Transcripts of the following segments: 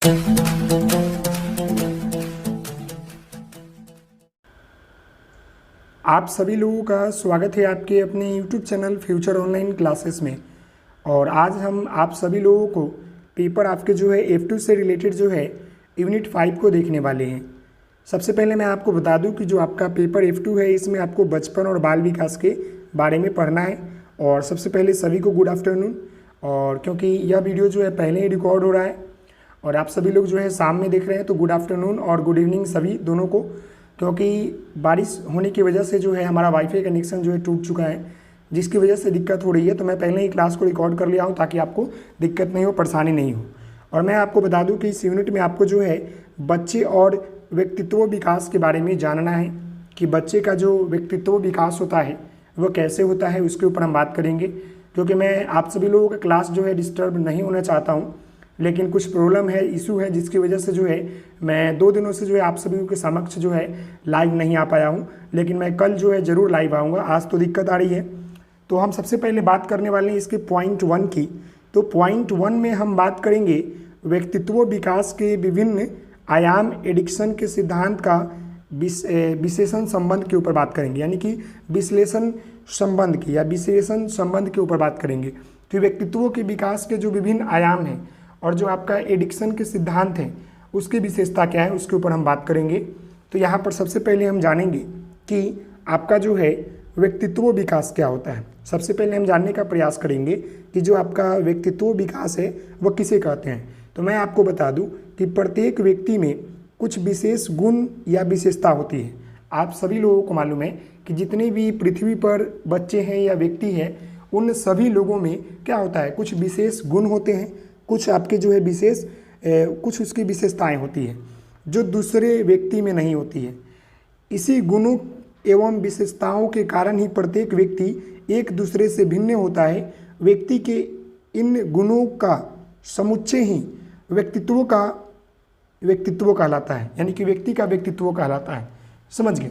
आप सभी लोगों का स्वागत है आपके अपने YouTube channel future online classes में। और आज हम आप सभी लोगों को पेपर आपके जो है F2 से रिलेटेड जो है यूनिट 5 को देखने वाले हैं। सबसे पहले मैं आपको बता दूं कि जो आपका पेपर F2 है इसमें आपको बचपन और बाल विकास के बारे में पढ़ना है। और सबसे पहले सभी को गुड आफ्टरनून। और क्योंकि यह वीडियो जो है पहले ही रिकॉर्ड हो रहा है और आप सभी लोग जो है शाम में देख रहे हैं, तो गुड आफ्टरनून और गुड इवनिंग सभी दोनों को। क्योंकि बारिश होने की वजह से जो है हमारा वाईफाई कनेक्शन जो है टूट चुका है, जिसकी वजह से दिक्कत हो रही है। तो मैं पहले ही क्लास को रिकॉर्ड कर लिया हूँ ताकि आपको दिक्कत नहीं हो, परेशानी नहीं हो। और मैं आपको बता दूं कि इस यूनिट में आपको जो है बच्चे और व्यक्तित्व विकास के बारे में जानना है कि बच्चे का जो व्यक्तित्व विकास होता है वह कैसे होता है, उसके ऊपर हम बात करेंगे। क्योंकि मैं आप सभी लोगों का क्लास जो है डिस्टर्ब नहीं होना चाहता हूँ, लेकिन कुछ प्रॉब्लम है, इशू है, जिसकी वजह से जो है मैं 2 दिनों से जो है आप सभी के समक्ष जो है लाइव नहीं आ पाया हूँ। लेकिन मैं कल जो है ज़रूर लाइव आऊँगा। आज तो दिक्कत आ रही है। तो हम सबसे पहले बात करने वाले हैं इसके पॉइंट 1 की। तो पॉइंट 1 में हम बात करेंगे व्यक्तित्व विकास के विभिन्न आयाम एडिक्शन के सिद्धांत का विशेषण संबंध के ऊपर बात करेंगे, यानी कि विश्लेषण संबंध की या विशेषण संबंध के ऊपर बात करेंगे। तो व्यक्तित्व के विकास के जो विभिन्न आयाम हैं और जो आपका एडिक्शन के सिद्धांत हैं उसकी विशेषता क्या है, उसके ऊपर हम बात करेंगे। तो यहाँ पर सबसे पहले हम जानेंगे कि आपका जो है व्यक्तित्व विकास क्या होता है। सबसे पहले हम जानने का प्रयास करेंगे कि जो आपका व्यक्तित्व विकास है वह किसे कहते हैं। तो मैं आपको बता दूं कि प्रत्येक व्यक्ति में कुछ विशेष गुण या विशेषता होती है। आप सभी लोगों को मालूम है कि जितने भी पृथ्वी पर बच्चे हैं या व्यक्ति हैं, उन सभी लोगों में क्या होता है, कुछ विशेष गुण होते हैं, कुछ आपके जो है विशेष कुछ उसकी विशेषताएं होती है जो दूसरे व्यक्ति में नहीं होती है। इसी गुणों एवं विशेषताओं के कारण ही प्रत्येक व्यक्ति एक दूसरे से भिन्न होता है। व्यक्ति के इन गुणों का समुच्चय ही व्यक्तित्व कहलाता है, यानी कि व्यक्ति का व्यक्तित्व कहलाता है। समझ गए?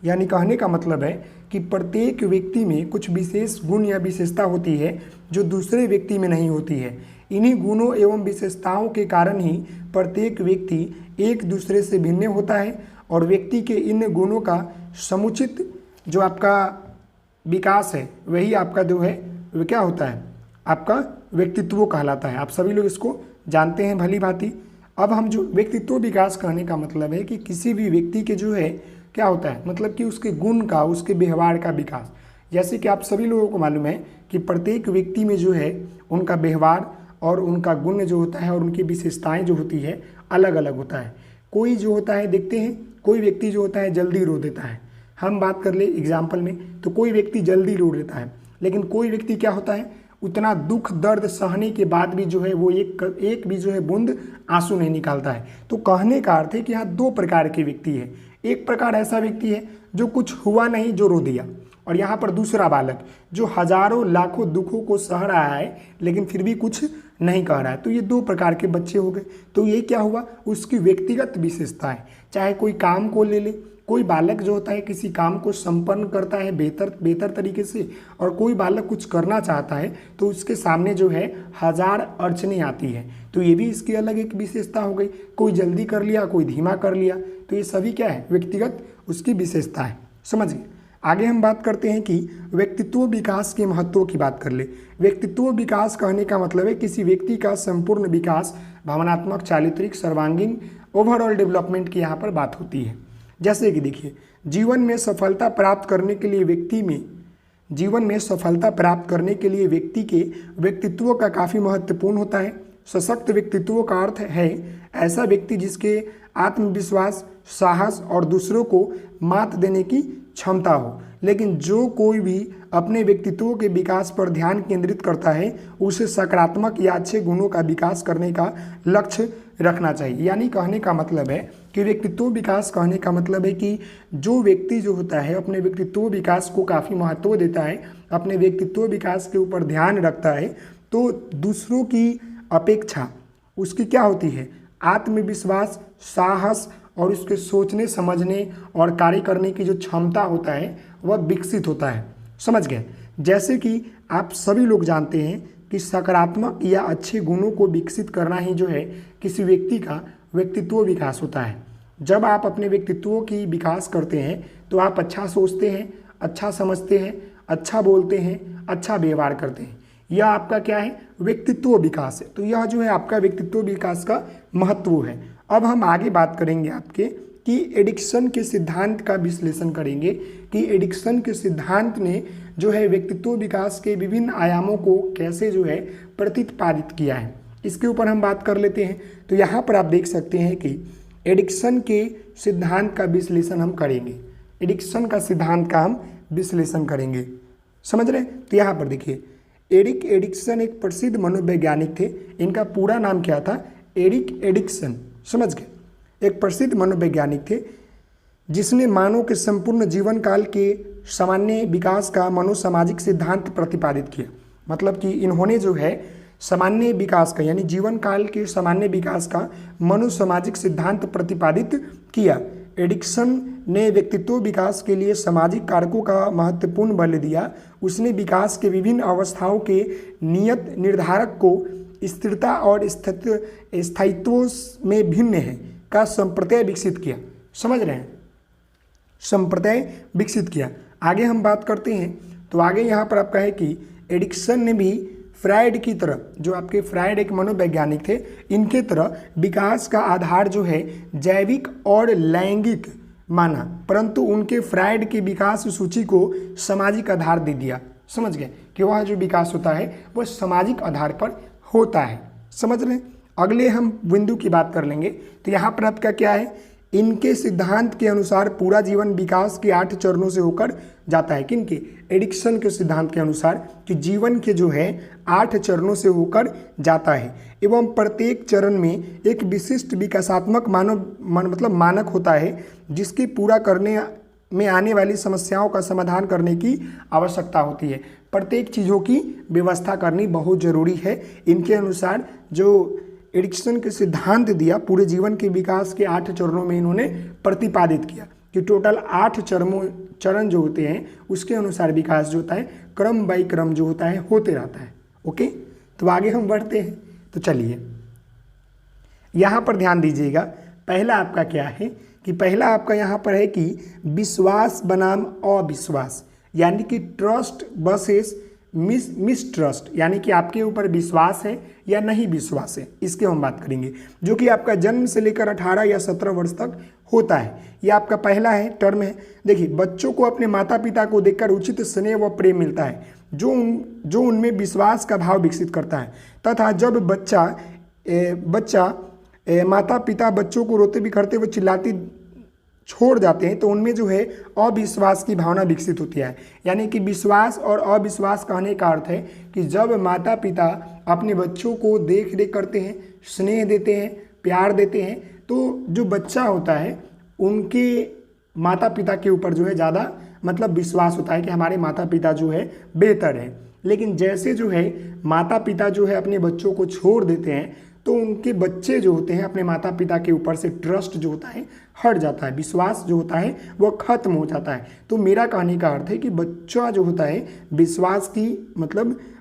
यानी कहने का मतलब है कि प्रत्येक व्यक्ति में कुछ विशेष गुण या विशेषता होती है जो दूसरे व्यक्ति में नहीं होती है। इन्हीं गुणों एवं विशेषताओं के कारण ही प्रत्येक व्यक्ति एक दूसरे से भिन्न होता है और व्यक्ति के इन गुणों का समुचित जो आपका विकास है वही आपका जो है वो क्या होता है, आपका व्यक्तित्व कहलाता है। आप सभी लोग इसको जानते हैं भली भांति। अब हम जो व्यक्तित्व विकास कहने का मतलब है कि किसी भी व्यक्ति के जो है क्या होता है, मतलब कि उसके गुण का, उसके व्यवहार का विकास। जैसे कि आप सभी लोगों को मालूम है कि प्रत्येक व्यक्ति में जो है उनका व्यवहार और उनका गुण जो होता है और उनकी विशेषताएं जो होती है अलग अलग होता है। कोई जो होता है, देखते हैं, कोई व्यक्ति जो होता है जल्दी रो देता है। हम बात कर ले एग्जाम्पल में, तो कोई व्यक्ति जल्दी रो देता है, लेकिन कोई व्यक्ति क्या होता है, उतना दुख दर्द सहने के बाद भी जो है वो एक भी जो है बूंद आंसू नहीं निकालता है। तो कहने का अर्थ है कि यहाँ 2 प्रकार के व्यक्ति है। एक प्रकार ऐसा व्यक्ति है जो कुछ हुआ नहीं, जो रो दिया, और यहाँ पर दूसरा बालक जो हजारों लाखों दुखों को सह रहा है लेकिन फिर भी कुछ नहीं कह रहा है। तो ये 2 प्रकार के बच्चे हो गए। तो ये क्या हुआ, उसकी व्यक्तिगत विशेषता है। चाहे कोई काम को ले ले, कोई बालक जो होता है किसी काम को संपन्न करता है बेहतर तरीके से, और कोई बालक कुछ करना चाहता है तो उसके सामने जो है हजार अड़चने आती है। तो ये भी इसकी अलग एक विशेषता हो गई। कोई जल्दी कर लिया, कोई धीमा कर लिया, तो ये सभी क्या है, व्यक्तिगत उसकी विशेषता है। समझ गए? आगे हम बात करते हैं कि व्यक्तित्व विकास के महत्व की बात कर ले। व्यक्तित्व विकास कहने का मतलब है किसी व्यक्ति का संपूर्ण विकास, भावनात्मक, चारित्रिक, सर्वांगीण, ओवरऑल डेवलपमेंट की यहाँ पर बात होती है। जैसे कि देखिए, जीवन में सफलता प्राप्त करने के लिए व्यक्ति के व्यक्तित्व का काफ़ी महत्वपूर्ण होता है। सशक्त व्यक्तित्व का अर्थ है ऐसा व्यक्ति जिसके आत्मविश्वास, साहस और दूसरों को मात देने की क्षमता हो। लेकिन जो कोई भी अपने व्यक्तित्व के विकास पर ध्यान केंद्रित करता है उसे सकारात्मक या अच्छे गुणों का विकास करने का लक्ष्य रखना चाहिए। यानी कहने का मतलब है कि व्यक्तित्व विकास कहने का मतलब है कि जो व्यक्ति जो होता है अपने व्यक्तित्व विकास को काफ़ी महत्व देता है, अपने व्यक्तित्व विकास के ऊपर ध्यान रखता है, तो दूसरों की अपेक्षा उसकी क्या होती है, आत्मविश्वास, साहस और उसके सोचने समझने और कार्य करने की जो क्षमता होता है वह विकसित होता है। समझ गए? जैसे कि आप सभी लोग जानते हैं कि सकारात्मक या अच्छे गुणों को विकसित करना ही जो है किसी व्यक्ति का व्यक्तित्व विकास होता है। जब आप अपने व्यक्तित्व की विकास करते हैं तो आप अच्छा सोचते हैं, अच्छा समझते हैं, अच्छा बोलते हैं, अच्छा व्यवहार करते हैं। यह आपका क्या है? व्यक्तित्व विकास है। तो यह जो है आपका व्यक्तित्व विकास का महत्व है। अब हम आगे बात करेंगे आपके कि एडिक्सन के सिद्धांत का विश्लेषण करेंगे कि एडिक्सन के सिद्धांत ने जो है व्यक्तित्व विकास के विभिन्न आयामों को कैसे जो है प्रतिपादित किया है, इसके ऊपर हम बात कर लेते हैं। तो यहाँ पर आप देख सकते हैं कि एडिक्सन के सिद्धांत का विश्लेषण हम करेंगे। एडिक्सन का सिद्धांत का हम विश्लेषण करेंगे, समझ रहे हैं? तो यहाँ पर देखिए, एरिक एडिक्सन एक प्रसिद्ध मनोवैज्ञानिक थे। इनका पूरा नाम क्या था? एरिक एडिक्सन, समझ गए? एक प्रसिद्ध मनोवैज्ञानिक थे जिसने मानव के संपूर्ण जीवन काल के सामान्य विकास का मनोसामाजिक सिद्धांत प्रतिपादित किया। मतलब कि इन्होंने जो है सामान्य विकास का यानी जीवन काल के सामान्य विकास का मनोसामाजिक सिद्धांत प्रतिपादित किया। एडिक्सन ने व्यक्तित्व विकास के लिए सामाजिक कारकों का महत्वपूर्ण बल दिया। उसने विकास के विभिन्न अवस्थाओं के नियत निर्धारक को स्थिरता और स्थायित्व में भिन्न है का संप्रत्यय विकसित किया। समझ रहे हैं? संप्रत्यय विकसित किया। आगे हम बात करते हैं। तो आगे यहाँ पर आपका है कि एडिक्सन ने भी फ्रायड की तरह, जो आपके फ्रायड एक मनोवैज्ञानिक थे, इनके तरह विकास का आधार जो है जैविक और लैंगिक माना, परंतु उनके फ्रायड के विकास सूची को सामाजिक आधार दे दिया। समझ गए कि वह जो विकास होता है वह सामाजिक आधार पर होता है। समझ रहे हैं? अगले हम बिंदु की बात कर लेंगे। तो यहाँ पर आपका क्या है? इनके सिद्धांत के अनुसार पूरा जीवन विकास के 8 चरणों से होकर जाता है। किनके? एडिक्सन के सिद्धांत के अनुसार कि जीवन के जो है 8 चरणों से होकर जाता है एवं प्रत्येक चरण में एक विशिष्ट विकासात्मक मानक होता है जिसकी पूरा करने में आने वाली समस्याओं का समाधान करने की आवश्यकता होती है। प्रत्येक चीज़ों की व्यवस्था करनी बहुत ज़रूरी है। इनके अनुसार जो एडिक्सन के सिद्धांत दिया, पूरे जीवन के विकास के 8 चरणों में इन्होंने प्रतिपादित किया कि टोटल 8 चरण जो होते हैं उसके अनुसार विकास जो होता है क्रम बाई क्रम जो होता है होते रहता है। ओके, तो आगे हम बढ़ते हैं। तो चलिए यहाँ पर ध्यान दीजिएगा। पहला आपका क्या है कि पहला आपका यहाँ पर है कि विश्वास बनाम अविश्वास, यानी कि ट्रस्ट वर्सेस मिसट्रस्ट, यानी कि आपके ऊपर विश्वास है या नहीं विश्वास है, इसके हम बात करेंगे, जो कि आपका जन्म से लेकर 18 या 17 वर्ष तक होता है। यह आपका पहला है टर्म है। देखिए, बच्चों को अपने माता पिता को देखकर उचित स्नेह व प्रेम मिलता है जो उनमें विश्वास का भाव विकसित करता है, तथा जब बच्चा माता पिता बच्चों को रोते बिखरते हुए चिल्लाती छोड़ जाते हैं तो उनमें जो है अविश्वास की भावना विकसित होती है। यानी कि विश्वास और अविश्वास कहने का अर्थ है कि जब माता पिता अपने बच्चों को देख रेख करते हैं, स्नेह देते हैं, प्यार देते हैं, तो जो बच्चा होता है उनके माता पिता के ऊपर जो है ज़्यादा विश्वास होता है कि हमारे माता पिता जो है बेहतर है। लेकिन जैसे जो है माता पिता जो है अपने बच्चों को छोड़ देते हैं तो उनके बच्चे जो होते हैं अपने माता पिता के ऊपर से ट्रस्ट जो होता है हट जाता है, विश्वास जो होता है वो खत्म हो जाता है। तो मेरा कहने का अर्थ है कि बच्चा जो होता है विश्वास की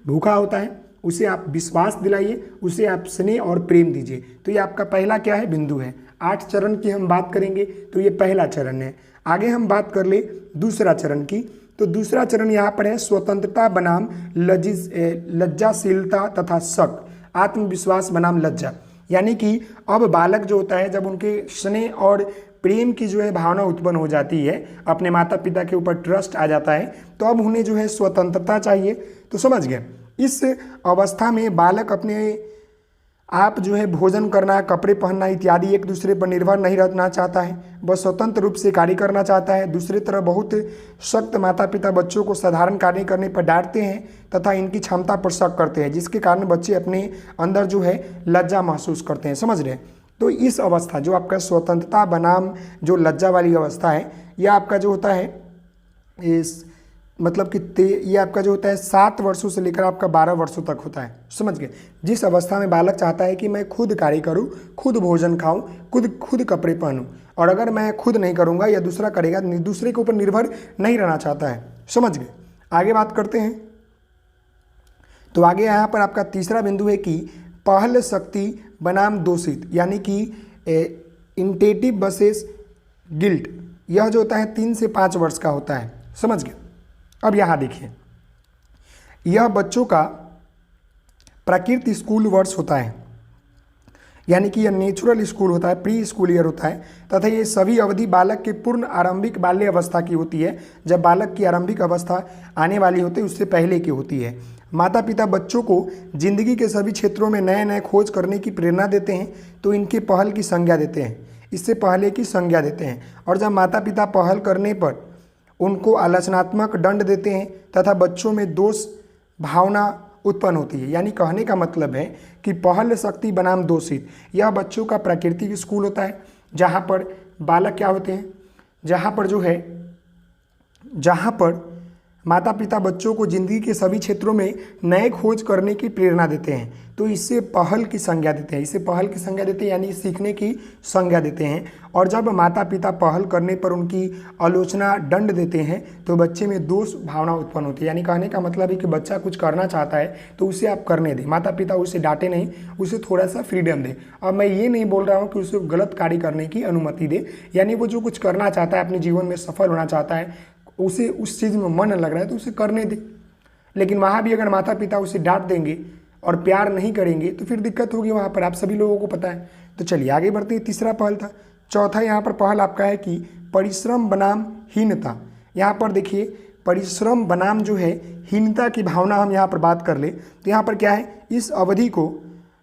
भूखा होता है, उसे आप विश्वास दिलाइए, उसे आप स्नेह और प्रेम दीजिए। तो ये आपका पहला क्या है? बिंदु है। 8 चरण की हम बात करेंगे तो ये पहला चरण है। आगे हम बात कर ले दूसरा चरण की। तो दूसरा चरण यहाँ पर है स्वतंत्रता बनाम लज्जाशीलता तथा शक, आत्मविश्वास बनाम लज्जा। यानी कि अब बालक जो होता है जब उनके स्नेह और प्रेम की जो है भावना उत्पन्न हो जाती है, अपने माता पिता के ऊपर ट्रस्ट आ जाता है, तो अब उन्हें जो है स्वतंत्रता चाहिए। तो समझ गए, इस अवस्था में बालक अपने आप जो है भोजन करना, कपड़े पहनना इत्यादि एक दूसरे पर निर्भर नहीं रहना चाहता है, वह स्वतंत्र रूप से कार्य करना चाहता है। दूसरी तरफ बहुत सख्त माता पिता बच्चों को साधारण कार्य करने पर डांटते हैं तथा इनकी क्षमता पर शक करते हैं, जिसके कारण बच्चे अपने अंदर जो है लज्जा महसूस करते हैं। समझ रहे हैं? तो इस अवस्था जो आपका स्वतंत्रता बनाम जो लज्जा वाली अवस्था है, यह आपका जो होता है इस ये आपका जो होता है 7 वर्षों से लेकर आपका 12 वर्षों तक होता है। समझ गए? जिस अवस्था में बालक चाहता है कि मैं खुद कार्य करूं, खुद भोजन खाऊं, खुद कपड़े पहनूं, और अगर मैं खुद नहीं करूंगा या दूसरा करेगा, दूसरे के ऊपर निर्भर नहीं रहना चाहता है। समझ गए? आगे बात करते हैं। तो आगे यहाँ पर आपका तीसरा बिंदु है कि पहल शक्ति बनाम दोषित, यानी कि इंटेटिव वर्सेस गिल्ट। यह जो होता है 3 से 5 वर्ष का होता है, समझ गए। अब यहाँ देखिए, यह बच्चों का प्राकृतिक स्कूल वर्ष होता है, यानी कि यह नेचुरल स्कूल होता है, प्री स्कूल ईयर होता है, तथा ये सभी अवधि बालक के पूर्ण आरंभिक बाल्य अवस्था की होती है। जब बालक की आरंभिक अवस्था आने वाली होती है उससे पहले की होती है। माता पिता बच्चों को जिंदगी के सभी क्षेत्रों में नए नए खोज करने की प्रेरणा देते हैं, तो इनके पहल की संज्ञा देते हैं, इससे पहले की संज्ञा देते हैं। और जब माता पिता पहल करने पर उनको आलोचनात्मक दंड देते हैं तथा बच्चों में दोष भावना उत्पन्न होती है। यानी कहने का मतलब है कि पहल शक्ति बनाम दोषित, यह बच्चों का प्राकृतिक स्कूल होता है, जहाँ पर बालक क्या होते हैं, जहाँ पर माता पिता बच्चों को जिंदगी के सभी क्षेत्रों में नए खोज करने की प्रेरणा देते हैं, तो इससे पहल की संज्ञा देते हैं, यानी सीखने की संज्ञा देते हैं। और जब माता पिता पहल करने पर उनकी आलोचना दंड देते हैं तो बच्चे में दोष भावना उत्पन्न होती है। यानी कहने का मतलब है कि बच्चा कुछ करना चाहता है तो उसे आप करने दें, माता पिता उसे डांटे नहीं, उसे थोड़ा सा फ्रीडम दें। अब मैं ये नहीं बोल रहा हूँ कि उसे गलत कार्य करने की अनुमति दे, यानी वो जो कुछ करना चाहता है, अपने जीवन में सफल होना चाहता है, उसे उस चीज़ में मन लग रहा है तो उसे करने दे। लेकिन वहाँ भी अगर माता पिता उसे डांट देंगे और प्यार नहीं करेंगे तो फिर दिक्कत होगी वहाँ पर, आप सभी लोगों को पता है। तो चलिए आगे बढ़ते हैं, तीसरा पहल था। चौथा यहाँ पर पहल आपका है कि परिश्रम बनाम हीनता। यहाँ पर देखिए, परिश्रम बनाम जो है हीनता की भावना हम यहाँ पर बात कर ले तो यहाँ पर क्या है, इस अवधि को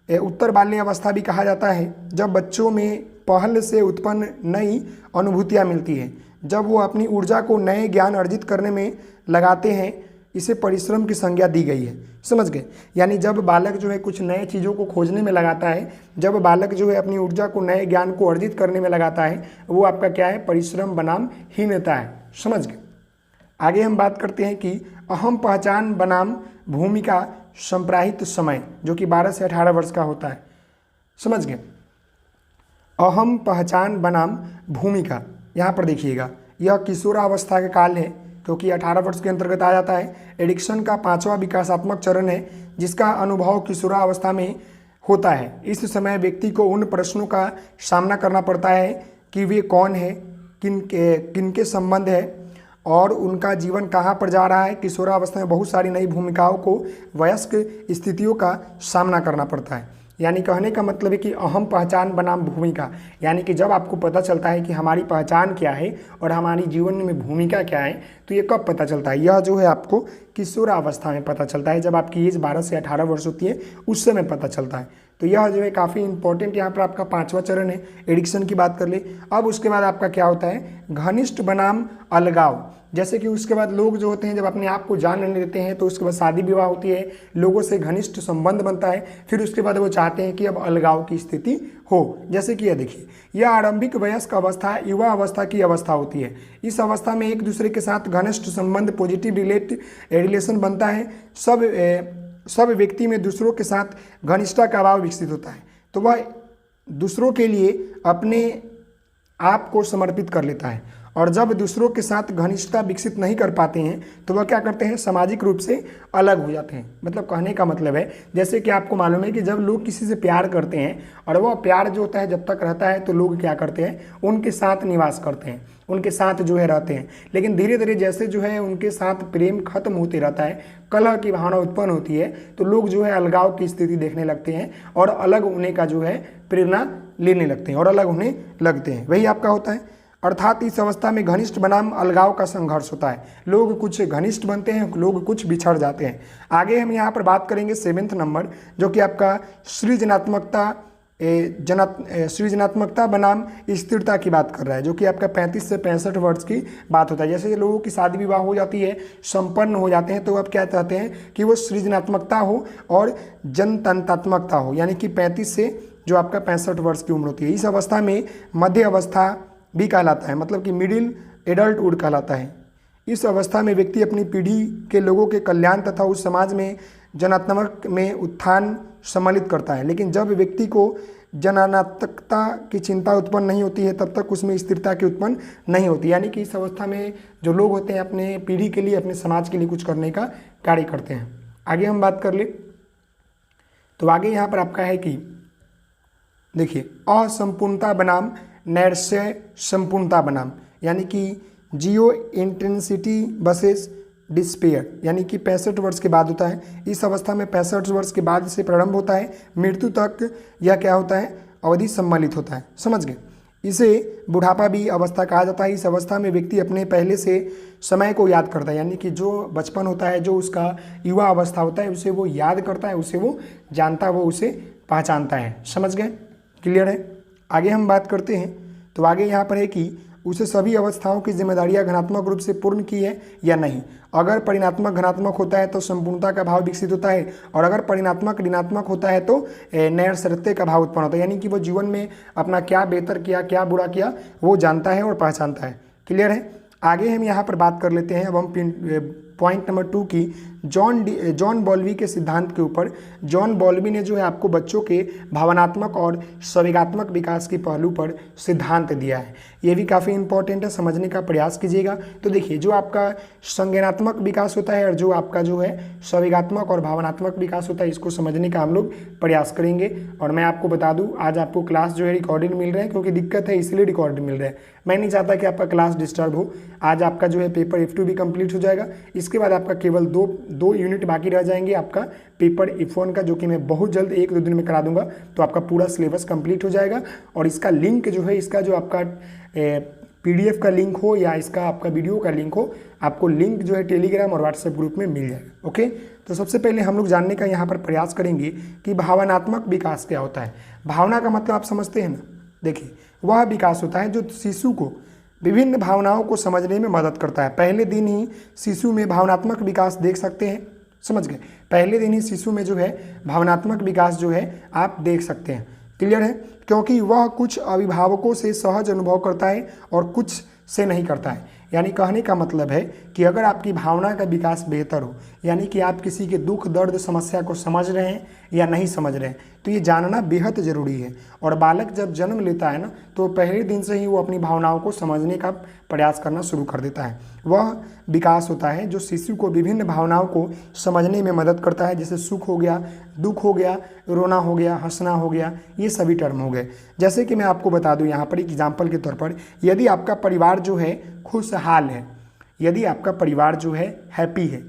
उत्तर बाल्य अवस्था भी कहा जाता है, जब बच्चों में पहल से उत्पन्न नई अनुभूतियाँ मिलती है, जब वो अपनी ऊर्जा को नए ज्ञान अर्जित करने में लगाते हैं, इसे परिश्रम की संज्ञा दी गई है, समझ गए। यानी जब बालक जो है कुछ नए चीज़ों को खोजने में लगाता है, जब बालक जो है अपनी ऊर्जा को नए ज्ञान को अर्जित करने में लगाता है, वो आपका क्या है, परिश्रम बनाम हीनता है, समझ गए। आगे हम बात करते हैं कि अहम पहचान बनाम भूमिका संप्राहित समय, जो कि 12 से 18 वर्ष का होता है, समझ गए। अहम पहचान बनाम भूमिका, यहाँ पर देखिएगा, यह किशोरावस्था का काल है क्योंकि 18 वर्ष के अंतर्गत आ जाता है। एडिक्शन का 5वां विकासात्मक चरण है, जिसका अनुभव किशोरावस्था में होता है। इस समय व्यक्ति को उन प्रश्नों का सामना करना पड़ता है कि वे कौन है, किनके संबंध है और उनका जीवन कहाँ पर जा रहा है। किशोरावस्था में बहुत सारी नई भूमिकाओं को वयस्क स्थितियों का सामना करना पड़ता है। यानी कहने का मतलब है कि अहम पहचान बनाम भूमिका, यानी कि जब आपको पता चलता है कि हमारी पहचान क्या है और हमारी जीवन में भूमिका क्या है, तो ये कब पता चलता है, यह जो है आपको किशोरावस्था में पता चलता है, जब आपकी एज 12 से 18 वर्ष होती है उस समय पता चलता है। तो यह जो है काफ़ी इंपॉर्टेंट यहाँ पर आपका 5वां चरण है। एडिक्शन की बात कर ले। अब उसके बाद आपका क्या होता है, घनिष्ठ बनाम अलगाव। जैसे कि उसके बाद लोग जो होते हैं जब अपने आप को जान नहीं देते हैं तो उसके बाद शादी विवाह होती है, लोगों से घनिष्ठ संबंध बनता है, फिर उसके बाद वो चाहते हैं कि अब अलगाव की स्थिति हो। जैसे कि यह देखिए, यह आरंभिक वयस्क अवस्था युवा अवस्था की अवस्था होती है। इस अवस्था में एक दूसरे के साथ घनिष्ठ संबंध, पॉजिटिव रिलेशन बनता है। सब व्यक्ति में दूसरों के साथ घनिष्ठता का भाव विकसित होता है, तो वह दूसरों के लिए अपने आप को समर्पित कर लेता है। और जब दूसरों के साथ घनिष्ठता विकसित नहीं कर पाते हैं तो वह क्या करते हैं, सामाजिक रूप से अलग हो जाते हैं। मतलब कहने का मतलब है, जैसे कि आपको मालूम है कि जब लोग किसी से प्यार करते हैं और वह प्यार जो होता है जब तक रहता है तो लोग क्या करते हैं, उनके साथ निवास करते हैं, उनके साथ जो है रहते हैं। लेकिन धीरे धीरे जैसे जो है उनके साथ प्रेम खत्म होते रहता है, कलह की भावना उत्पन्न होती है, तो लोग जो है अलगाव की स्थिति देखने लगते हैं और अलग होने का जो है प्रेरणा लेने लगते हैं और अलग होने लगते हैं। वही आपका होता है। अर्थात इस अवस्था में घनिष्ठ बनाम अलगाव का संघर्ष होता है। लोग कुछ घनिष्ठ बनते हैं, लोग कुछ बिछड़ जाते हैं। आगे हम यहाँ पर बात करेंगे 7वां नंबर, जो कि आपका सृजनात्मकता बनाम स्थिरता की बात कर रहा है, जो कि आपका 35 से 65 वर्ष की बात होता है। जैसे लोगों की शादी विवाह हो जाती है, संपन्न हो जाते हैं, तो अब क्या चाहते हैं कि वो सृजनात्मकता हो और जनतंत्रात्मकता हो, यानी कि 35 से जो आपका 65 वर्ष की उम्र होती है। इस अवस्था में मध्य अवस्था भी कहलाता है, मतलब कि मिडिल एडल्टहुड कहलाता है। इस अवस्था में व्यक्ति अपनी पीढ़ी के लोगों के कल्याण तथा उस समाज में जनात्मक में उत्थान सम्मिलित करता है। लेकिन जब व्यक्ति को जनात्मकता की चिंता उत्पन्न नहीं होती है तब तक उसमें स्थिरता की उत्पन्न नहीं होती। यानी कि इस अवस्था में जो लोग होते हैं अपने पीढ़ी के लिए, अपने समाज के लिए कुछ करने का कार्य करते हैं। आगे हम बात कर ले तो आगे यहाँ पर आपका है कि देखिए असंपूर्णता बनाम नैर्स्य संपूर्णता बनाम, यानी कि जियो इंटेंसिटी वर्सेस डिस्पेयर, यानी कि 65 वर्ष के बाद होता है। इस अवस्था में 65 वर्ष के बाद से प्रारंभ होता है, मृत्यु तक यह क्या होता है, अवधि सम्मिलित होता है। समझ गए। इसे बुढ़ापा भी अवस्था कहा जाता है। इस अवस्था में व्यक्ति अपने पहले से समय को याद करता है, यानी कि जो बचपन होता है, जो उसका युवा अवस्था होता है, उसे वो याद करता है, उसे वो जानता है, वो उसे पहचानता है। समझ गए, क्लियर है। आगे हम बात करते हैं तो आगे यहाँ पर है कि उसे सभी अवस्थाओं की जिम्मेदारियां घनात्मक रूप से पूर्ण की है या नहीं। अगर परिणात्मक घनात्मक होता है तो संपूर्णता का भाव विकसित होता है, और अगर परिणात्मक ऋणात्मक होता है तो नैर्सर्यता का भाव उत्पन्न होता है, यानी कि वो जीवन में अपना क्या बेहतर किया, क्या बुरा किया, वो जानता है और पहचानता है। क्लियर है। आगे हम यहाँ पर बात कर लेते हैं अब हम पॉइंट नंबर 2 की जॉन बॉल्बी के सिद्धांत के ऊपर। जॉन बॉल्बी ने जो है आपको बच्चों के भावनात्मक और संवेगात्मक विकास के पहलू पर सिद्धांत दिया है। ये भी काफ़ी इंपॉर्टेंट है, समझने का प्रयास कीजिएगा। तो देखिए, जो आपका संज्ञानात्मक विकास होता है और जो आपका जो है संवेगात्मक और भावनात्मक विकास होता है, इसको समझने का हम लोग प्रयास करेंगे। और मैं आपको बता दूं, आज आपको क्लास जो है रिकॉर्डेड मिल रहा है, क्योंकि दिक्कत है इसलिए रिकॉर्डेड मिल रहा है। मैं नहीं चाहता कि आपका क्लास डिस्टर्ब हो। आज आपका जो है पेपर F2 भी कंप्लीट हो जाएगा। इसके बाद आपका केवल दो यूनिट बाकी रह जाएंगे आपका पेपर F1 का, जो कि मैं बहुत जल्द 1-2 दिन में करा दूंगा। तो आपका पूरा सिलेबस कंप्लीट हो जाएगा। और इसका लिंक जो है, इसका जो आपका PDF का लिंक हो या इसका आपका वीडियो का लिंक हो, आपको लिंक जो है टेलीग्राम और व्हाट्सएप ग्रुप में मिल जाएगा। ओके, तो सबसे पहले हम लोग जानने का यहाँ पर प्रयास करेंगे कि भावनात्मक विकास क्या होता है। भावना का मतलब आप समझते हैं ना। देखिए, वह विकास होता है जो शिशु को विभिन्न भावनाओं को समझने में मदद करता है। पहले दिन ही शिशु में भावनात्मक विकास देख सकते हैं। समझ गए। पहले दिन ही शिशु में जो है भावनात्मक विकास जो है आप देख सकते हैं। क्लियर है। क्योंकि वह कुछ अभिभावकों से सहज अनुभव करता है और कुछ से नहीं करता है। यानी कहने का मतलब है कि अगर आपकी भावना का विकास बेहतर हो, यानी कि आप किसी के दुख दर्द समस्या को समझ रहे हैं या नहीं समझ रहे हैं, तो ये जानना बेहद ज़रूरी है। और बालक जब जन्म लेता है ना, तो पहले दिन से ही वो अपनी भावनाओं को समझने का प्रयास करना शुरू कर देता है। वह विकास होता है जो शिशु को विभिन्न भावनाओं को समझने में मदद करता है, जैसे सुख हो गया, दुख हो गया, रोना हो गया, हंसना हो गया, ये सभी टर्म हो गए। जैसे कि मैं आपको बता दूं यहाँ पर एक एग्जाम्पल के तौर पर, यदि आपका परिवार जो है खुशहाल है, यदि आपका परिवार जो है हैप्पी है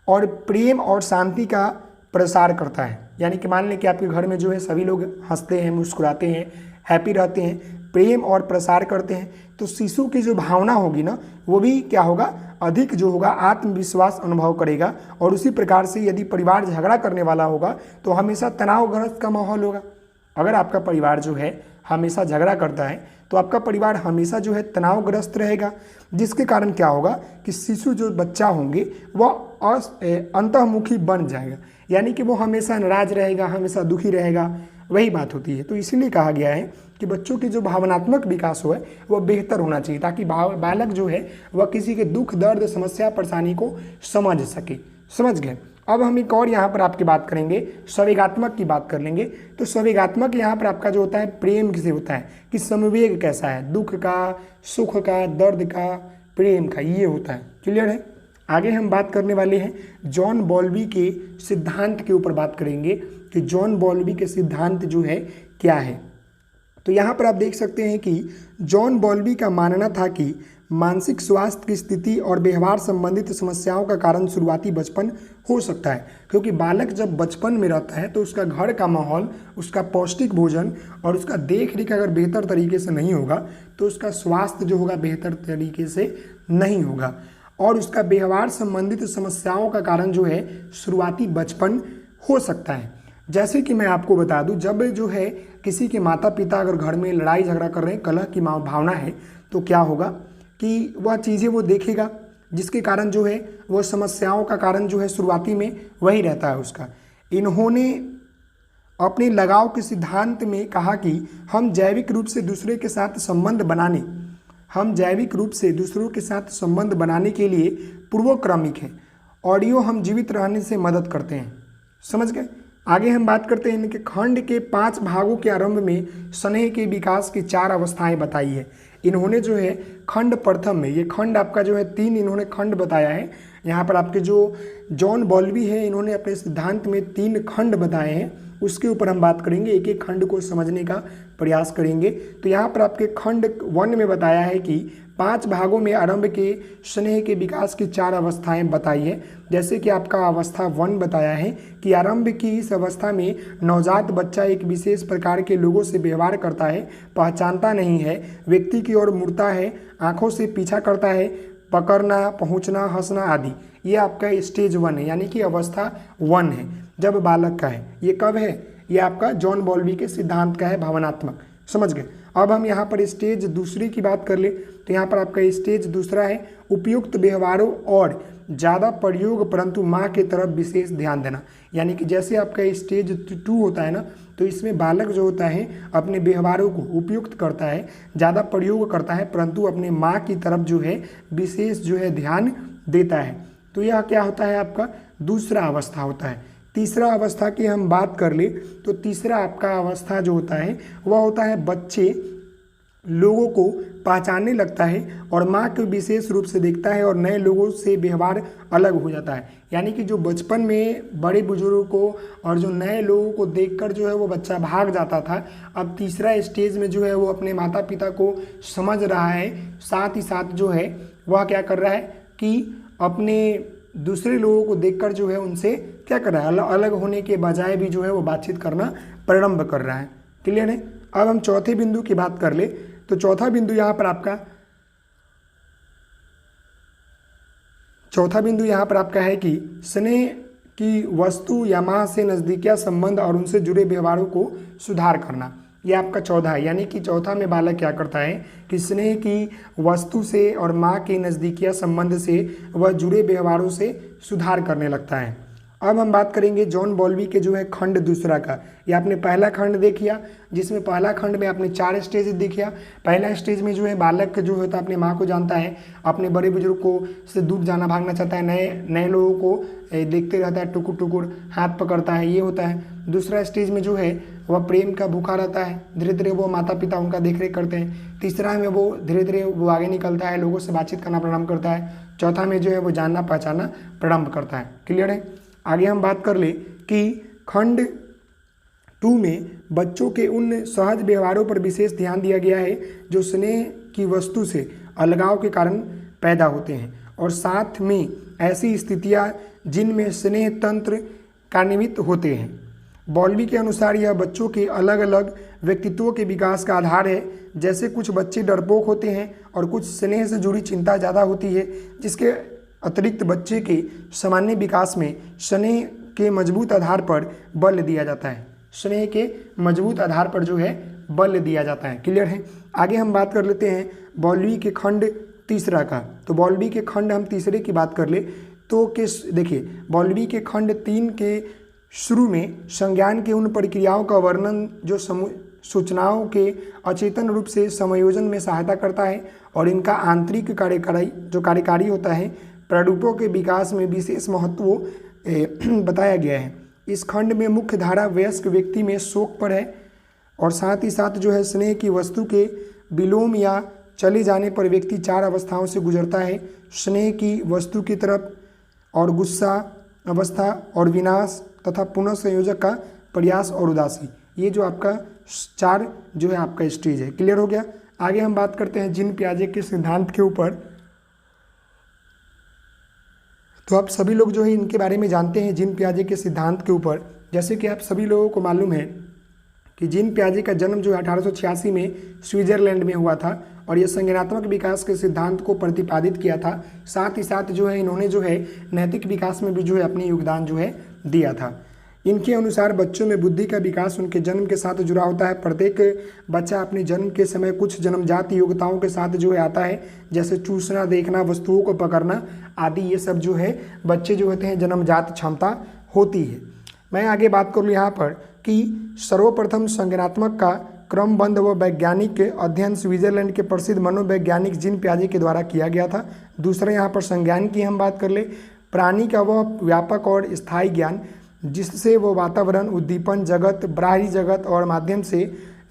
और प्रेम और शांति का प्रसार करता है, यानी कि मान लें कि आपके घर में जो है सभी लोग हंसते हैं, मुस्कुराते हैं, हैप्पी रहते हैं, प्रेम और प्रसार करते हैं, तो शिशु की जो भावना होगी ना, वो भी क्या होगा, अधिक जो होगा आत्मविश्वास अनुभव करेगा। और उसी प्रकार से यदि परिवार झगड़ा करने वाला होगा तो हमेशा तनावग्रस्त का माहौल होगा। अगर आपका परिवार जो है हमेशा झगड़ा करता है तो आपका परिवार हमेशा जो है तनावग्रस्त रहेगा, जिसके कारण क्या होगा कि शिशु जो बच्चा होंगे वह अंतर्मुखी बन जाएगा, यानी कि वो हमेशा नाराज रहेगा, हमेशा दुखी रहेगा। वही बात होती है। तो इसीलिए कहा गया है कि बच्चों की जो भावनात्मक विकास हो वह बेहतर होना चाहिए, ताकि बालक जो है वह किसी के दुख दर्द समस्या परेशानी को समझ सके। समझ गए। अब हम एक और यहाँ पर आपकी बात करेंगे, संवेगात्मक की बात कर लेंगे। तो संवेगात्मक यहाँ पर आपका जो होता है प्रेम किसे होता है कि संवेग कैसा है, दुख का, सुख का, दर्द का, प्रेम का, ये होता है। क्लियर है। आगे हम बात करने वाले हैं जॉन बॉल्बी के सिद्धांत के ऊपर बात करेंगे कि जॉन बॉल्बी के सिद्धांत जो है क्या है। तो यहाँ पर आप देख सकते हैं कि जॉन बॉल्बी का मानना था कि मानसिक स्वास्थ्य की स्थिति और व्यवहार संबंधित समस्याओं का कारण शुरुआती बचपन हो सकता है, क्योंकि बालक जब बचपन में रहता है तो उसका घर का माहौल, उसका पौष्टिक भोजन और उसका देख रेख अगर बेहतर तरीके से नहीं होगा तो उसका स्वास्थ्य जो होगा बेहतर तरीके से नहीं होगा, और उसका व्यवहार संबंधित समस्याओं का कारण जो है शुरुआती बचपन हो सकता है। जैसे कि मैं आपको बता दूं, जब जो है किसी के माता पिता अगर घर में लड़ाई झगड़ा कर रहे हैं, कलह की भावना है, तो क्या होगा कि वह चीज़ें वो देखेगा, जिसके कारण जो है वो समस्याओं का कारण जो है शुरुआती में वही रहता है उसका। इन्होंने अपने लगाव के सिद्धांत में कहा कि हम जैविक रूप से दूसरे के साथ संबंध बनाने के लिए पूर्वक्रमिक हैं, ऑडियो हम जीवित रहने से मदद करते हैं। समझ गए। आगे हम बात करते हैं इनके खंड के 5 भागों के आरंभ में स्नेह के विकास की 4 अवस्थाएं बताई है। इन्होंने जो है खंड प्रथम में, ये खंड आपका जो है 3 इन्होंने खंड बताया है। यहाँ पर आपके जो जॉन बॉल्बी है इन्होंने अपने सिद्धांत में 3 खंड बताए हैं, उसके ऊपर हम बात करेंगे, एक एक खंड को समझने का प्रयास करेंगे। तो यहाँ पर आपके खंड 1 में बताया है कि 5 भागों में आरंभ के स्नेह के विकास की 4 अवस्थाएं बताई है। जैसे कि आपका अवस्था 1 बताया है कि आरंभ की इस अवस्था में नवजात बच्चा एक विशेष प्रकार के लोगों से व्यवहार करता है, पहचानता नहीं है, व्यक्ति की ओर मुड़ता है, आंखों से पीछा करता है, पकड़ना, पहुंचना, हंसना आदि। ये आपका स्टेज 1 है, यानी कि अवस्था 1 है जब बालक का है। ये कब है? ये आपका जॉन बॉल्बी के सिद्धांत का है, भावनात्मक। समझ गए? अब हम यहाँ पर स्टेज दूसरी की बात कर ले तो यहाँ पर आपका स्टेज दूसरा है उपयुक्त व्यवहारों और ज़्यादा प्रयोग परंतु माँ की तरफ विशेष ध्यान देना। यानी कि जैसे आपका स्टेज 2 होता है ना, तो इसमें बालक जो होता है अपने व्यवहारों को उपयुक्त करता है, ज़्यादा प्रयोग करता है, परंतु अपने माँ की तरफ जो है विशेष जो है ध्यान देता है। तो यह क्या होता है? आपका दूसरा अवस्था होता है। तीसरा अवस्था की हम बात कर ले तो तीसरा आपका अवस्था जो होता है वह होता है बच्चे लोगों को पहचानने लगता है और माँ को विशेष रूप से देखता है और नए लोगों से व्यवहार अलग हो जाता है। यानी कि जो बचपन में बड़े बुजुर्गों को और जो नए लोगों को देखकर जो है वो बच्चा भाग जाता था, अब तीसरा स्टेज में जो है वो अपने माता पिता को समझ रहा है, साथ ही साथ जो है वह क्या कर रहा है कि अपने दूसरे लोगों को देखकर जो है उनसे क्या कर रहा है, अलग होने के बजाय भी जो है वो बातचीत करना प्रारंभ कर रहा है। क्लियर है? अब हम चौथे बिंदु की बात कर ले तो चौथा बिंदु यहाँ पर आपका है कि स्नेह की वस्तु या माँ से नज़दीकिया संबंध और उनसे जुड़े व्यवहारों को सुधार करना। ये आपका चौथा है। यानी कि चौथा में बालक क्या करता है कि स्नेह की वस्तु से और माँ के नज़दीकिया संबंध से वह जुड़े व्यवहारों से सुधार करने लगता है। अब हम बात करेंगे जॉन बॉल्बी के जो है खंड दूसरा का। ये आपने पहला खंड देखिया, जिसमें पहला खंड में आपने 4 स्टेज देखिया। पहला स्टेज में जो है बालक जो होता है अपने माँ को जानता है, अपने बड़े बुजुर्ग को से दूर जाना भागना चाहता है, नए लोगों को देखते रहता है, टुकुर टुकुर हाथ पकड़ता है, ये होता है। दूसरा स्टेज में जो है वह प्रेम का भूखा रहता है, धीरे धीरे वो माता पिता उनका देखरेख करते हैं। तीसरा में वो धीरे धीरे वो आगे निकलता है, लोगों से बातचीत करना प्रारंभ करता है। चौथा में जो है वो जानना पहचानना प्रारंभ करता है। क्लियर है? आगे हम बात कर ले कि खंड 2 में बच्चों के उन सहज व्यवहारों पर विशेष ध्यान दिया गया है जो स्नेह की वस्तु से अलगाव के कारण पैदा होते हैं और साथ में ऐसी स्थितियां जिनमें स्नेह तंत्र कार्यान्वित होते हैं। बॉल्बी के अनुसार यह बच्चों के अलग अलग व्यक्तित्वों के विकास का आधार है। जैसे कुछ बच्चे डरपोक होते हैं और कुछ स्नेह से जुड़ी चिंता ज़्यादा होती है, जिसके अतिरिक्त बच्चे के सामान्य विकास में स्नेह के मजबूत आधार पर बल दिया जाता है। स्नेह के मजबूत आधार पर जो है बल दिया जाता है। क्लियर है? आगे हम बात कर लेते हैं बॉल्बी के खंड तीसरा का। तो बॉल्बी के खंड हम तीसरे की बात कर ले तो देखिए बॉल्बी के खंड 3 के शुरू में संज्ञान के उन प्रक्रियाओं का वर्णन जो सूचनाओं के अचेतन रूप से समायोजन में सहायता करता है और इनका आंतरिक कार्यकारी होता है प्रारूपों के विकास में विशेष महत्व बताया गया है। इस खंड में मुख्य धारा वयस्क व्यक्ति में शोक पर है और साथ ही साथ जो है स्नेह की वस्तु के विलोम या चले जाने पर व्यक्ति 4 अवस्थाओं से गुजरता है, स्नेह की वस्तु की तरफ और गुस्सा अवस्था और विनाश तथा पुनः संयोजक का प्रयास और उदासी। ये जो आपका 4 जो है आपका स्टेज है। क्लियर हो गया? आगे हम बात करते हैं जीन पियाजे के सिद्धांत के ऊपर। तो आप सभी लोग जो है इनके बारे में जानते हैं जीन पियाजे के सिद्धांत के ऊपर। जैसे कि आप सभी लोगों को मालूम है कि जीन पियाजे का जन्म जो है 1886 में स्विट्जरलैंड में हुआ था और ये संज्ञानात्मक विकास के सिद्धांत को प्रतिपादित किया था। साथ ही साथ जो है इन्होंने जो है नैतिक विकास में भी जो है अपनी योगदान जो है दिया था। इनके अनुसार बच्चों में बुद्धि का विकास उनके जन्म के साथ जुड़ा होता है। प्रत्येक बच्चा अपने जन्म के समय कुछ जन्मजात योग्यताओं के साथ जो है आता है, जैसे चूसना, देखना, वस्तुओं को पकड़ना आदि। ये सब जो है बच्चे जो होते हैं जन्मजात क्षमता होती है। मैं आगे बात करूँ यहाँ पर कि सर्वप्रथम संज्ञानात्मक का क्रमबद्ध व वैज्ञानिक अध्ययन स्विट्जरलैंड के प्रसिद्ध मनोवैज्ञानिक जीन पियाजे के द्वारा किया गया था। दूसरा यहाँ पर संज्ञान की हम बात कर ले, प्राणी का वह व्यापक और स्थायी ज्ञान जिससे वो वातावरण, उद्दीपन, जगत, बाहरी जगत और माध्यम से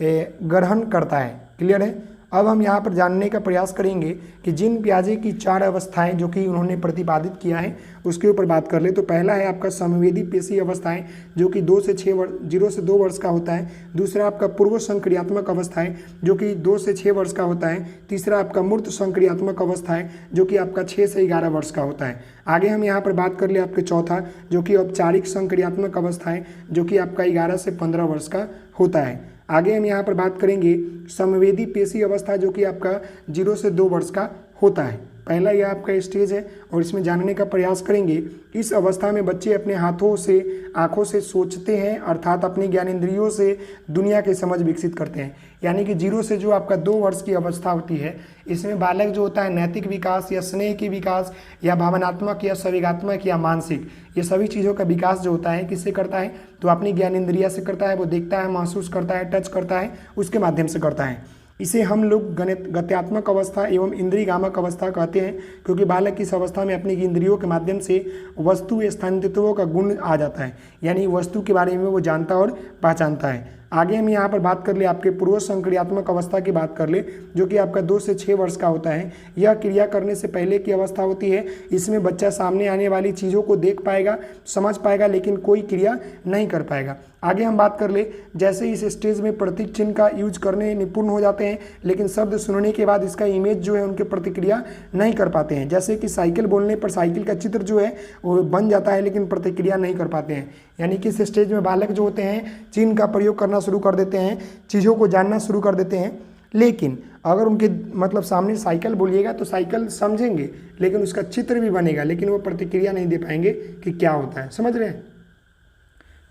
ग्रहण करता है। क्लियर है? अब हम यहाँ पर जानने का प्रयास करेंगे कि जीन पियाजे की 4 अवस्थाएं जो कि उन्होंने प्रतिपादित किया है उसके ऊपर बात कर ले। तो पहला है आपका संवेदी पेशी अवस्थाएं जो कि 0 से 2 वर्ष का होता है। दूसरा आपका पूर्व संक्रियात्मक अवस्थाएं जो कि 2 से 6 वर्ष का होता है। तीसरा आपका मूर्त संक्रियात्मक अवस्थाएं जो कि आपका 6 से 11 वर्ष का होता है। आगे हम यहाँ पर बात कर ले आपके चौथा जो कि औपचारिक संक्रियात्मक अवस्थाएं जो कि आपका 11 से 15 वर्ष का होता है। आगे हम यहाँ पर बात करेंगे संवेदी पेशी अवस्था जो कि आपका 0 से 2 वर्ष का होता है। पहला यह आपका स्टेज है और इसमें जानने का प्रयास करेंगे। इस अवस्था में बच्चे अपने हाथों से आँखों से सोचते हैं, अर्थात अपनी ज्ञानेंद्रियों से दुनिया की समझ विकसित करते हैं। यानी कि 0 से जो आपका 2 वर्ष की अवस्था होती है इसमें बालक जो होता है नैतिक विकास या स्नेह की विकास या भावनात्मक या संवेगात्मक या मानसिक ये सभी चीज़ों का विकास जो होता है किससे करता है, तो अपनी ज्ञानेंद्रिया से करता है। वो देखता है, महसूस करता है, टच करता है, उसके माध्यम से करता है। इसे हम लोग गत्यात्मक अवस्था एवं इंद्रियगामक अवस्था कहते हैं, क्योंकि बालक इस अवस्था में अपनी इंद्रियों के माध्यम से वस्तु स्थानित्वों का गुण आ जाता है, यानी वस्तु के बारे में वो जानता और पहचानता है। आगे हम यहाँ पर बात कर ले आपके पूर्व संक्रियात्मक अवस्था की बात कर ले जो कि आपका 2 से 6 वर्ष का होता है। यह क्रिया करने से पहले की अवस्था होती है। इसमें बच्चा सामने आने वाली चीज़ों को देख पाएगा, समझ पाएगा, लेकिन कोई क्रिया नहीं कर पाएगा। आगे हम बात कर ले जैसे इस स्टेज में प्रतीक चिन्ह का यूज करने निपुण हो जाते हैं, लेकिन शब्द सुनने के बाद इसका इमेज जो है उनके प्रतिक्रिया नहीं कर पाते हैं। जैसे कि साइकिल बोलने पर साइकिल का चित्र जो है वो बन जाता है लेकिन प्रतिक्रिया नहीं कर पाते हैं। यानी कि इस स्टेज में बालक जो होते हैं चिन्ह का प्रयोग करना शुरू कर देते हैं, चीज़ों को जानना शुरू कर देते हैं, लेकिन अगर उनके मतलब सामने साइकिल बोलिएगा तो साइकिल समझेंगे लेकिन उसका चित्र भी बनेगा, लेकिन वो प्रतिक्रिया नहीं दे पाएंगे कि क्या होता है। समझ रहे हैं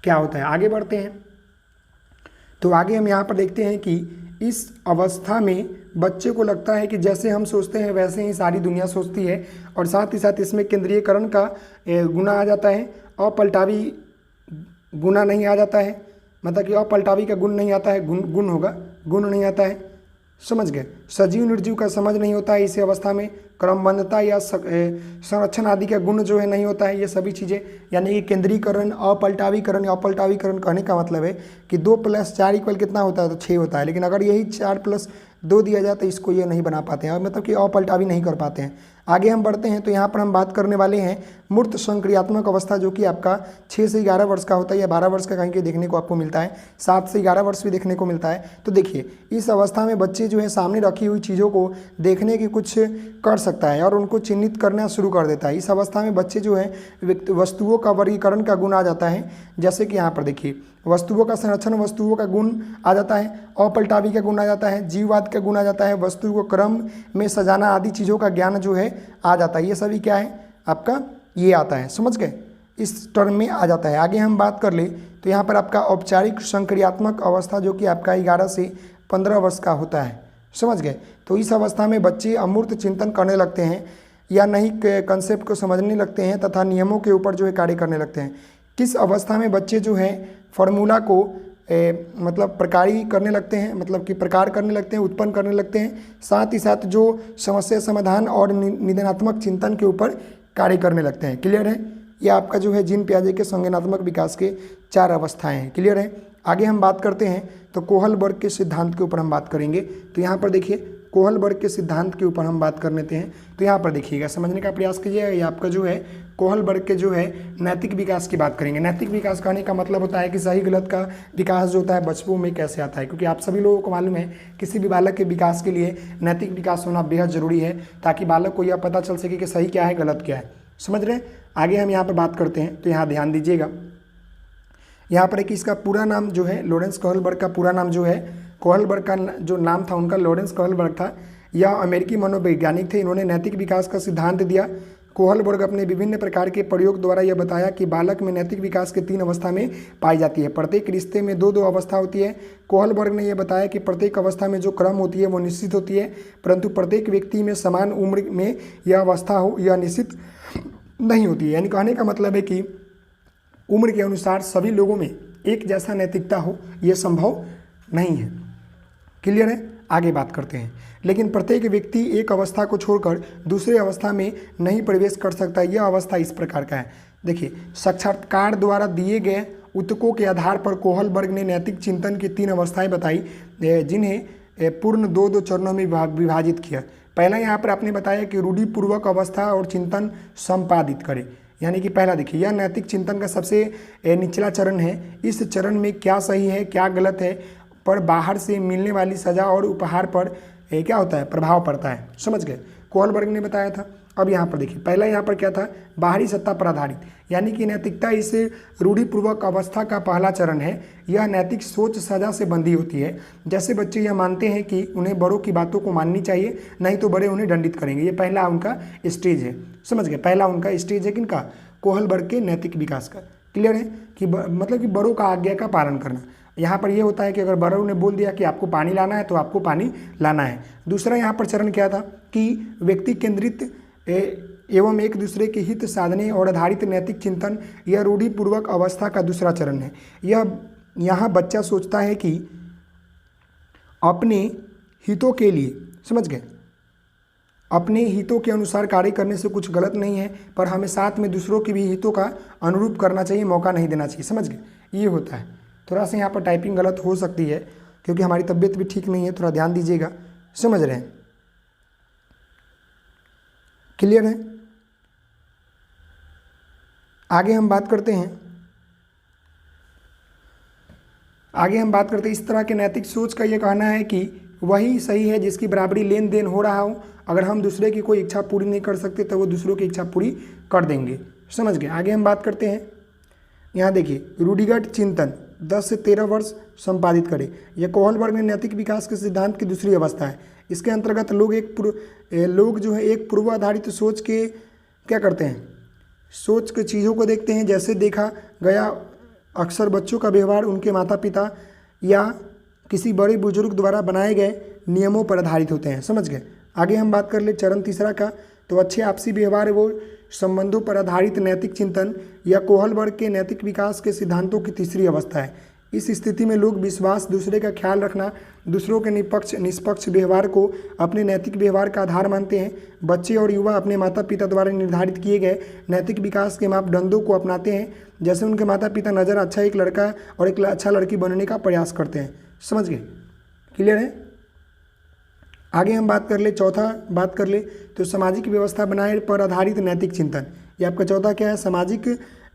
क्या होता है। आगे बढ़ते हैं तो आगे हम यहाँ पर देखते हैं कि इस अवस्था में बच्चे को लगता है कि जैसे हम सोचते हैं वैसे ही सारी दुनिया सोचती है, और साथ ही साथ इसमें केंद्रीयकरण का गुना आ जाता है, अपलटावी गुना नहीं आ जाता है, मतलब कि अपलटावी का गुण नहीं आता है, गुण होगा, गुण नहीं आता है। समझ गए। सजीव निर्जीव का समझ नहीं होता है इस अवस्था में, क्रमबद्धता या संरक्षण आदि का गुण जो है नहीं होता है। ये सभी चीज़ें यानी कि केंद्रीकरण, अपलटावीकरण या अपलटावीकरण कहने का मतलब है कि 2 + 4 = कितना होता है, तो 6 होता है, लेकिन अगर यही 4 + 2 दिया जाए तो इसको ये नहीं बना पाते हैं, मतलब कि अपलटावी नहीं कर पाते हैं। आगे हम बढ़ते हैं तो यहाँ पर हम बात करने वाले हैं मूर्त संक्रियात्मक अवस्था जो कि आपका 6 से 11 वर्ष का होता है या 12 वर्ष का कहीं के देखने को आपको मिलता है, 7 से 11 वर्ष भी देखने को मिलता है। तो देखिए इस अवस्था में बच्चे जो है सामने रखी हुई चीज़ों को देखने की कुछ कर सकता है और उनको चिन्हित करना शुरू कर देता है। इस अवस्था में बच्चे जो है वस्तुओं का वर्गीकरण का गुण आ जाता है, जैसे कि यहाँ पर देखिए वस्तुओं का संरक्षण, वस्तुओं का गुण आ जाता है, अपलटावी का गुण आ जाता है, जीववाद का गुण आ जाता है, वस्तु को क्रम में सजाना आदि चीज़ों का ज्ञान जो है आ जाता है। ये सभी क्या है आपका ये आता है, समझ गए, इस टर्म में आ जाता है। आगे हम बात कर ले तो यहाँ पर आपका औपचारिक संक्रियात्मक अवस्था जो कि आपका 11 से 15 वर्ष का होता है, समझ गए। तो इस अवस्था में बच्चे अमूर्त चिंतन करने लगते हैं या नई कंसेप्ट को समझने लगते हैं तथा नियमों के ऊपर जो है कार्य करने लगते हैं। किस अवस्था में बच्चे जो है फॉर्मूला को मतलब प्रकारी करने लगते हैं, मतलब कि प्रकार करने लगते हैं, उत्पन्न करने लगते हैं, साथ ही साथ जो समस्या समाधान और निदानात्मक चिंतन के ऊपर कार्य करने लगते हैं। क्लियर है। ये आपका जो है जीन पियाजे के संज्ञानात्मक विकास के 4 अवस्थाएं हैं। क्लियर है। आगे हम बात करते हैं तो कोहलबर्ग के सिद्धांत के ऊपर हम बात करेंगे। तो यहाँ पर देखिए कोहलबर्ग के सिद्धांत के ऊपर हम बात कर लेते हैं। तो यहाँ पर देखिएगा, समझने का प्रयास कीजिएगा। ये आपका जो है कोहलबर्ग के जो है नैतिक विकास की बात करेंगे। नैतिक विकास कहने का मतलब होता है कि सही गलत का विकास जो होता है बचपन में कैसे आता है, क्योंकि आप सभी लोगों को मालूम है किसी भी बालक के विकास के लिए नैतिक विकास होना बेहद ज़रूरी है, ताकि बालक को यह पता चल सके कि सही क्या है गलत क्या है। समझ रहे हैं। आगे हम यहाँ पर बात करते हैं तो यहाँ ध्यान दीजिएगा। यहाँ पर एक इसका पूरा नाम जो है लॉरेंस कोहलबर्ग का पूरा नाम जो है, कोहलबर्ग का जो नाम था उनका लॉरेंस कोहलबर्ग था। यह अमेरिकी मनोवैज्ञानिक थे। इन्होंने नैतिक विकास का सिद्धांत दिया। कोहलबर्ग अपने विभिन्न प्रकार के प्रयोग द्वारा यह बताया कि बालक में नैतिक विकास के 3 अवस्था में पाई जाती है। प्रत्येक रिश्ते में 2-2 अवस्था होती है। कोहलबर्ग ने यह बताया कि प्रत्येक अवस्था में जो क्रम होती है वो निश्चित होती है, परंतु प्रत्येक व्यक्ति में समान उम्र में यह अवस्था हो यह निश्चित नहीं होती है। यानी कहने का मतलब है कि उम्र के अनुसार सभी लोगों में एक जैसा नैतिकता हो यह संभव नहीं है। क्लियर है। आगे बात करते हैं। लेकिन प्रत्येक व्यक्ति एक अवस्था को छोड़कर दूसरे अवस्था में नहीं प्रवेश कर सकता। यह अवस्था इस प्रकार का है। देखिए, साक्षात्कार द्वारा दिए गए उत्तकों के आधार पर कोहलबर्ग ने नैतिक चिंतन की 3 अवस्थाएं बताई, जिन्हें पूर्ण दो चरणों में विभाजित किया। पहला यहाँ पर आपने बताया कि रूढ़िपूर्वक अवस्था और चिंतन संपादित करे, यानी कि पहला देखिए यह नैतिक चिंतन का सबसे निचला चरण है। इस चरण में क्या सही है क्या गलत है पर बाहर से मिलने वाली सजा और उपहार पर क्या होता है, प्रभाव पड़ता है। समझ गए, कोहलबर्ग ने बताया था। अब यहाँ पर देखिए पहला यहाँ पर क्या था, बाहरी सत्ता पर आधारित, यानी कि नैतिकता इस रूढ़िपूर्वक अवस्था का पहला चरण है। यह नैतिक सोच सजा से बंधी होती है। जैसे बच्चे यह मानते हैं कि उन्हें बड़ों की बातों को माननी चाहिए, नहीं तो बड़े उन्हें दंडित करेंगे। ये पहला उनका स्टेज है। समझ गए, पहला उनका स्टेज है किनका, कोहलबर्ग के नैतिक विकास का। क्लियर है कि मतलब कि बड़ों का आज्ञा का पालन करना। यहाँ पर यह होता है कि अगर बड़ों ने बोल दिया कि आपको पानी लाना है तो आपको पानी लाना है। दूसरा यहाँ पर चरण क्या था कि व्यक्ति केंद्रित एवं एक दूसरे के हित साधने और आधारित नैतिक चिंतन, यह रूढ़िपूर्वक अवस्था का दूसरा चरण है। यहाँ बच्चा सोचता है कि अपने हितों के लिए, समझ गए, अपने हितों के अनुसार कार्य करने से कुछ गलत नहीं है, पर हमें साथ में दूसरों के भी हितों का अनुरूप करना चाहिए, मौका नहीं देना चाहिए। समझ गए, ये होता है। थोड़ा सा यहाँ पर टाइपिंग गलत हो सकती है क्योंकि हमारी तबीयत भी ठीक नहीं है, थोड़ा ध्यान दीजिएगा। समझ रहे हैं, क्लियर है। आगे हम बात करते हैं इस तरह के नैतिक सोच का ये कहना है कि वही सही है जिसकी बराबरी लेन देन हो रहा हो। अगर हम दूसरे की कोई इच्छा पूरी नहीं कर सकते तो वो दूसरों की इच्छा पूरी कर देंगे। समझ गए, आगे हम बात करते हैं। यहाँ देखिए रूढ़िगत चिंतन 10 से 13 वर्ष संपादित करें। यह कोहलबर्ग ने नैतिक विकास के सिद्धांत की दूसरी अवस्था है। इसके अंतर्गत लोग जो है एक पूर्व आधारित सोच के क्या करते हैं, सोच के चीज़ों को देखते हैं। जैसे देखा गया अक्सर बच्चों का व्यवहार उनके माता पिता या किसी बड़े बुजुर्ग द्वारा बनाए गए नियमों पर आधारित होते हैं। समझ गए, आगे हम बात कर ले चरण तीसरा का। तो अच्छे आपसी व्यवहार वो संबंधों पर आधारित नैतिक चिंतन या कोहलबर्ग के नैतिक विकास के सिद्धांतों की तीसरी अवस्था है। इस स्थिति में लोग विश्वास, दूसरे का ख्याल रखना, दूसरों के निष्पक्ष व्यवहार को अपने नैतिक व्यवहार का आधार मानते हैं। बच्चे और युवा अपने माता पिता द्वारा निर्धारित किए गए नैतिक विकास के मापदंडों को अपनाते हैं। जैसे उनके माता पिता नज़र अच्छा एक लड़का और एक अच्छा लड़की बनने का प्रयास करते हैं। समझ गए, क्लियर है। आगे हम बात कर ले तो सामाजिक व्यवस्था बनाए पर आधारित नैतिक चिंतन। ये आपका चौथा क्या है, सामाजिक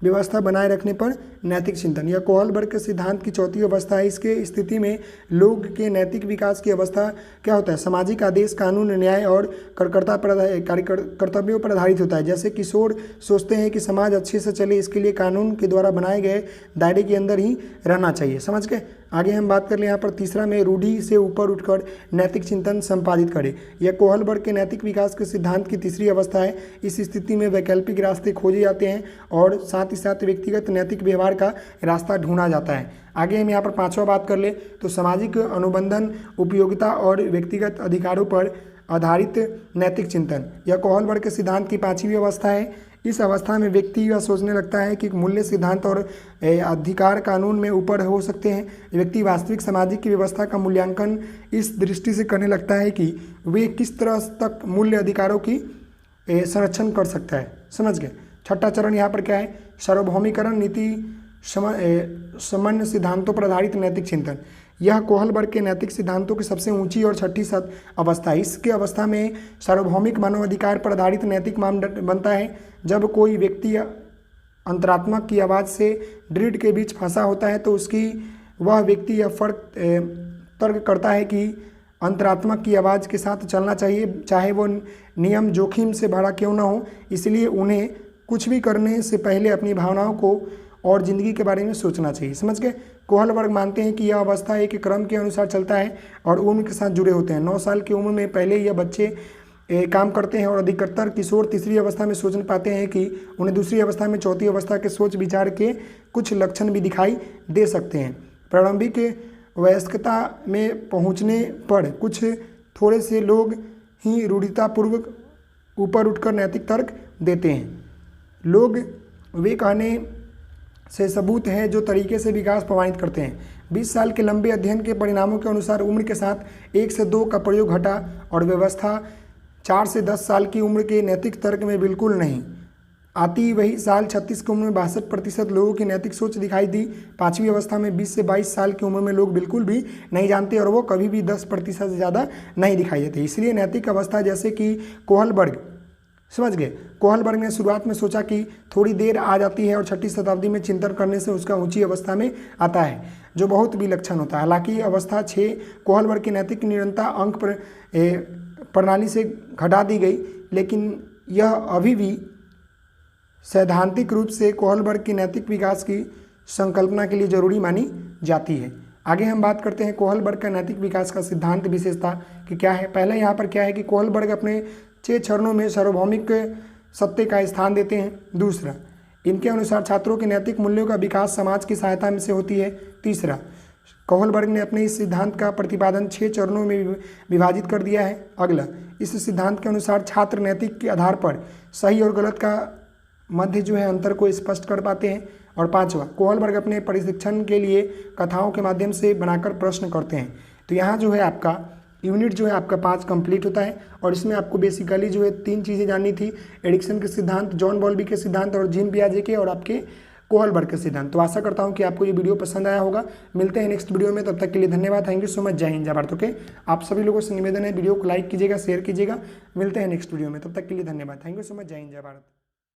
व्यवस्था बनाए रखने पर नैतिक चिंतन। यह कोहलबर्ग के सिद्धांत की चौथी अवस्था है। इसके स्थिति में लोग के नैतिक विकास की अवस्था क्या होता है, सामाजिक आदेश, कानून, न्याय और कर्तव्यों पर आधारित होता है। जैसे किशोर सोचते हैं कि समाज अच्छे से चले, इसके लिए कानून के द्वारा बनाए गए दायरे के अंदर ही रहना चाहिए। समझ गए, आगे हम बात कर ले यहाँ पर तीसरा में रूढ़ि से ऊपर उठकर नैतिक चिंतन संपादित करें। यह कोहलबर्ग के नैतिक विकास के सिद्धांत की तीसरी अवस्था है। इस स्थिति में वैकल्पिक रास्ते खोजे जाते हैं और साथ ही साथ व्यक्तिगत नैतिक व्यवहार का रास्ता ढूंढा जाता है। आगे हम यहाँ पर पांचवा बात कर ले तो सामाजिक अनुबंधन, उपयोगिता और व्यक्तिगत अधिकारों पर आधारित नैतिक चिंतन। यह कोहलबर्ग के सिद्धांत की पांचवी अवस्था है। इस अवस्था में व्यक्ति यह सोचने लगता है कि मूल्य, सिद्धांत और अधिकार कानून में ऊपर हो सकते हैं। व्यक्ति वास्तविक सामाजिक की व्यवस्था का मूल्यांकन इस दृष्टि से करने लगता है कि वे किस तरह तक मूल्य अधिकारों की संरक्षण कर सकता है। समझ गए, छठा चरण यहाँ पर क्या है, सार्वभौमिकरण नीति सामान्य सिद्धांतों पर आधारित नैतिक चिंतन। यह कोहलबर्ग के नैतिक सिद्धांतों की सबसे ऊंची और छठी अवस्था है। इसके अवस्था में सार्वभौमिक मानवाधिकार पर आधारित नैतिक मानदंड बनता है। जब कोई व्यक्ति अंतरात्मा की आवाज़ से दृढ़ के बीच फंसा होता है तो वह व्यक्ति यह तर्क करता है कि अंतरात्मा की आवाज़ के साथ चलना चाहिए, चाहे वो नियम जोखिम से भरा क्यों ना हो। इसलिए उन्हें कुछ भी करने से पहले अपनी भावनाओं को और ज़िंदगी के बारे में सोचना चाहिए। समझ गए, कोहलबर्ग मानते हैं कि यह अवस्था एक क्रम के अनुसार चलता है और उम्र के साथ जुड़े होते हैं। 9 साल की उम्र में पहले यह बच्चे काम करते हैं और अधिकतर किशोर तीसरी अवस्था में सोच पाते हैं कि उन्हें दूसरी अवस्था में चौथी अवस्था के सोच विचार के कुछ लक्षण भी दिखाई दे सकते हैं। प्रारंभिक वयस्कता में पहुंचने पर कुछ थोड़े से लोग ही रूढ़ितापूर्वक ऊपर उठकर नैतिक तर्क देते हैं। लोग वे कहने से सबूत है जो तरीके से विकास प्रमाणित करते हैं। 20 साल के लंबे अध्ययन के परिणामों के अनुसार उम्र के साथ 1 से 2 का प्रयोग घटा और व्यवस्था 4 से 10 साल की उम्र के नैतिक तर्क में बिल्कुल नहीं आती वही साल 36 की उम्र में 62% लोगों की नैतिक सोच दिखाई दी। 5वीं अवस्था में 20 से 22 साल की उम्र में लोग बिल्कुल भी नहीं जानते और वो कभी भी 10% से ज़्यादा नहीं दिखाई देते। इसलिए नैतिक अवस्था जैसे कि कोहलबर्ग, समझ गए, कोहलबर्ग ने शुरुआत में सोचा कि थोड़ी देर आ जाती है और 6वीं शताब्दी में चिंतन करने से उसका ऊंची अवस्था में आता है, जो बहुत विलक्षण होता है। हालांकि अवस्था 6 कोहलबर्ग की नैतिक निरंतरता अंक प्रणाली से घटा दी गई, लेकिन यह अभी भी सैद्धांतिक रूप से कोहलबर्ग की नैतिक विकास की संकल्पना के लिए जरूरी मानी जाती है। आगे हम बात करते हैं कोहलबर्ग का नैतिक विकास का सिद्धांत विशेषता कि क्या है। पहले यहाँ पर क्या है कि कोहलबर्ग अपने 6 चरणों में सार्वभौमिक सत्य का स्थान देते हैं। दूसरा, इनके अनुसार छात्रों के नैतिक मूल्यों का विकास समाज की सहायता में से होती है। तीसरा, कोहलबर्ग ने अपने इस सिद्धांत का प्रतिपादन 6 चरणों में विभाजित कर दिया है। अगला, इस सिद्धांत के अनुसार छात्र नैतिक के आधार पर सही और गलत का मध्य जो है अंतर को स्पष्ट कर पाते हैं। और पांचवा, कोहलबर्ग अपने प्रशिक्षण के लिए कथाओं के माध्यम से बनाकर प्रश्न करते हैं। तो यहाँ जो है आपका यूनिट जो है आपका 5 कंप्लीट होता है और इसमें आपको बेसिकली जो है 3 चीज़ें जाननी थी, एडिक्सन के सिद्धांत, जॉन बॉल्बी के सिद्धांत और जीन पियाजे के और आपके कोहलबर्ग के सिद्धांत। तो आशा करता हूँ कि आपको ये वीडियो पसंद आया होगा। मिलते हैं नेक्स्ट वीडियो में, तब तक के लिए धन्यवाद। Thank you so much. जय हिंद, जय भारत। ओके, आप सभी लोगों से निवेदन है वीडियो को लाइक कीजिएगा, शेयर कीजिएगा। मिलते हैं नेक्स्ट वीडियो में, तब तक के लिए धन्यवाद। Thank you so much. जय हिंद, जय भारत।